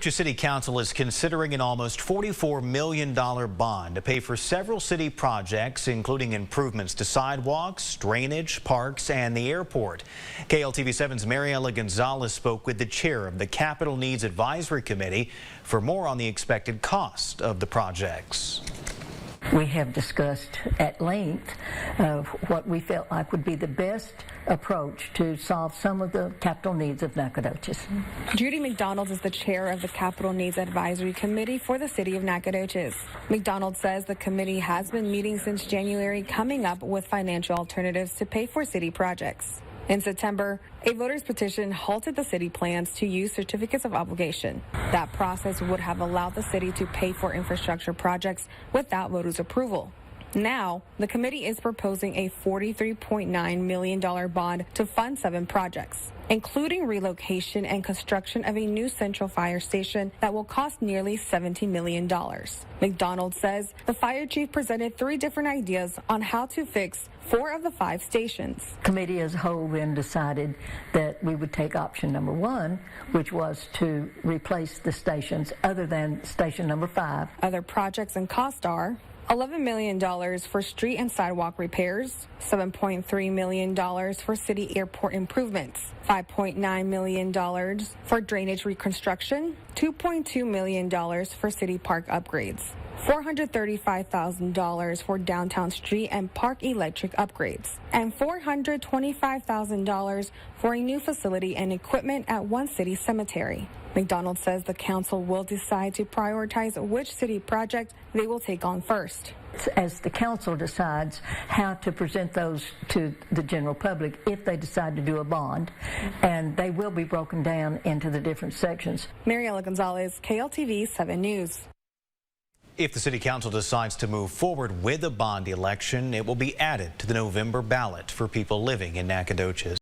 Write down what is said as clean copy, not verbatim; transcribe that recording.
Nacogdoches City Council is considering an almost $44 million bond to pay for several city projects, including improvements to sidewalks, drainage, parks, and the airport. KLTV7's Mariela Gonzalez spoke with the chair of the Capital Needs Advisory Committee for more on the expected cost of the projects. We have discussed at length what we felt like would be the best approach to solve some of the capital needs of Nacogdoches. Judy McDonald is the chair of the Capital Needs Advisory Committee for the city of Nacogdoches. McDonald says the committee has been meeting since January, coming up with financial alternatives to pay for city projects. In September, a voters' petition halted the city plans to use certificates of obligation. That process would have allowed the city to pay for infrastructure projects without voters' approval. Now, the committee is proposing a $43.9 million bond to fund 7 projects, including relocation and construction of a new central fire station that will cost nearly $70 million. McDonald says the fire chief presented 3 different ideas on how to fix 4 of the 5 stations. Committee as a whole then decided that we would take option number 1, which was to replace the stations other than station number 5. Other projects and costs are $11 million for street and sidewalk repairs, $7.3 million for city airport improvements, $5.9 million for drainage reconstruction, $2.2 million for city park upgrades, $435,000 for downtown street and park electric upgrades, and $425,000 for a new facility and equipment at one city cemetery. McDonald says the council will decide to prioritize which city project they will take on first. As the council decides how to present those to the general public, if they decide to do a bond, and they will be broken down into the different sections. Mariela Gonzalez, KLTV 7 News. If the city council decides to move forward with a bond election, it will be added to the November ballot for people living in Nacogdoches.